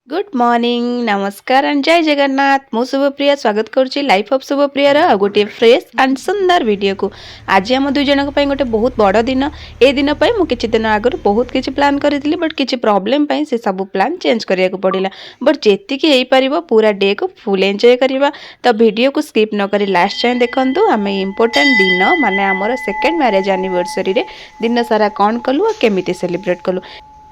Good morning नमस्कार and जय जगन्नाथ मु शुभप्रिया स्वागत करुच्ची लाइफ ऑफ शुभप्रियार गोटे फ्रेश एंड सुंदर वीडियो को आज आम दुई जन गोटे बहुत बड़ दिन ए दिन मु किछि दिन आगु बहुत किछि प्लान करी बट किछि प्रॉब्लम से सब प्लान चेंज करिया को पड़िला बट जेतिकी हेई परिबो पूरा डे को फुल एंजॉय करबा तो वीडियो को स्किप न करी लास्ट जाए देखंतु आम इम्पोर्टेंट दिन माने आमर सेकेंड मैरेज एनिवर्सरी रे दिन सारा कौन कलु और केमिति सेलिब्रेट कलु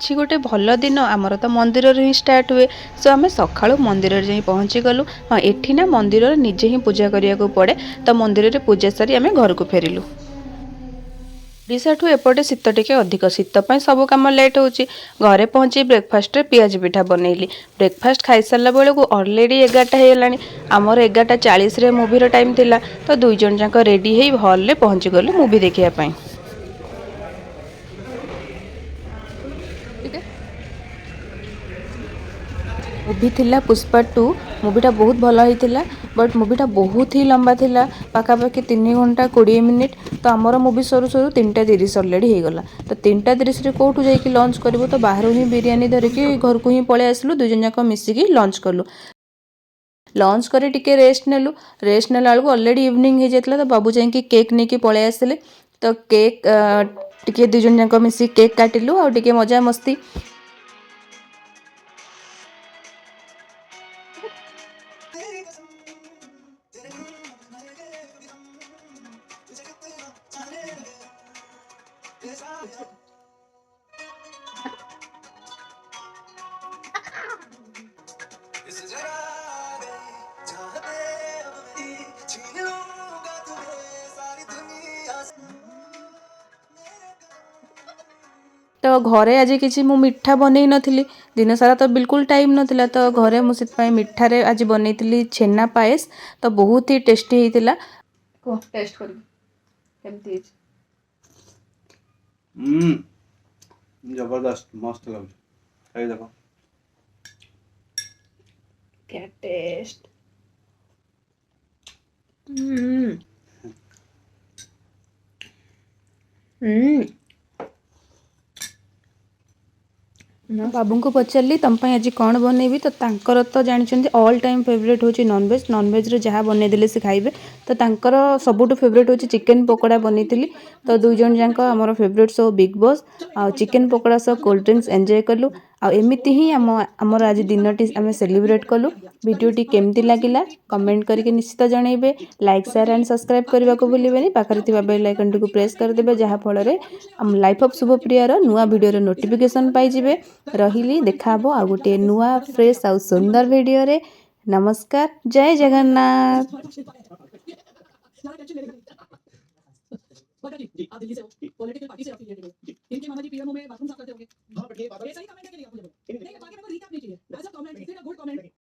କିଛି ଗୋଟେ ଭଲ ଦିନ ଆମର ତ ମନ୍ଦିରରୁ ହିଁ ଷ୍ଟାର୍ଟ ହୁଏ ସୋ ଆମେ ସକାଳୁ ମନ୍ଦିରରେ ଯାଇ ପହଞ୍ଚି ଗଲୁ। ହଁ ଏଠି ନା ମନ୍ଦିରରେ ନିଜେ ହିଁ ପୂଜା କରିବାକୁ ପଡ଼େ ତ ମନ୍ଦିରରେ ପୂଜା ସାରି ଆମେ ଘରକୁ ଫେରିଲୁ। ଓଡ଼ିଶାଠୁ ଏପଟେ ଶୀତ ଟିକେ ଅଧିକ ଶୀତ ପାଇଁ ସବୁ କାମ ଲେଟ୍ ହେଉଛି। ଘରେ ପହଞ୍ଚି ବ୍ରେକଫାଷ୍ଟରେ ପିଆଜି ପିଠା ବନେଇଲି। ବ୍ରେକଫାଷ୍ଟ ଖାଇସାରିଲା ବେଳକୁ ଅଲରେଡ଼ି 11ଟା ହେଇଗଲାଣି। ଆମର 11:40ରେ ମୁଭିର ଟାଇମ୍ ଥିଲା ତ ଦୁଇ ଜଣ ଯାକ ରେଡ଼ି ହେଇ ହଲ୍ରେ ପହଞ୍ଚିଗଲୁ ମୁଭି ଦେଖିବା ପାଇଁ। मुवी थिला पुष्पा 2 मुवीटा बहुत भल होता बट मुवीटा बहुत ही लंबा थिला पाखापाखि 3 घंटा 20 मिनिट तो आमर मुवी सरू सरू 3:30 अलरेडी होगला तो 3:30 कौटू जाकि लंच करूँ तो बाहर ही बिरियानी धरिकी घर को ही पलि आसलु दुई जन जाक मिसिकी लंच कलु। लंच करे टिके रेस्ट नेलु रेस्ट नेला बेलू अलरेडी इवनिंग हो जाता तो बाबू जाकि केक नहीं पलि आसिले तो केक टिके दुई जन जाक मिसिक केक काटिलु आ टिके मजा मस्ती। तो घरे आज किसी मु मिठा बनई नथिली दिन सारा तो बिल्कुल टाइम नथिला तो घरे मु सितपाई मिठारे आज बनईतिली छेना पायस तो बहुत ही टेस्टी होइतिला को टेस्ट करी केमती जबरदस्त मस्त लग खाई देखो क्या टेस्ट। हम्म हम्म ना बाबू को पचारि तुम आज कौन बनैबी तो तांकर तो जानते ऑल टाइम फेवरेट होची नॉनवेज नॉनवेज रे जहाँ बनईदे से खाइबे तो तांकर सबुठ फेवरेट होची चिकेन पकोड़ा बनी तो दुई जन जाक आमर फेवरेट सो बिग बॉस आ chicken pakora so cold drinks enjoy कलु आमती ही आमर आज दिन टी आम सेलिब्रेट कलु। वीडियोटी केमती लगिला कमेंट करके निश्चित जनइबे लाइक शेयर एंड सब्सक्राइब करने को भूलिबेनी पाखरे बेल आइकन टी प्रेस करदेबे जहाँ फल लाइफ ऑफ शुभप्रियार नुआ वीडियो नोटिफिकेशन पाइबे रही देखा आ गोटे नुआ फ्रेश आ सुंदर वीडियो रे। नमस्कार जय जगन्नाथ। जी आप दिल्ली से हो पॉलिटिकल पार्टी से affiliated हो इनके मामा जी पीएमओ में बाथरूम साफ करते होंगे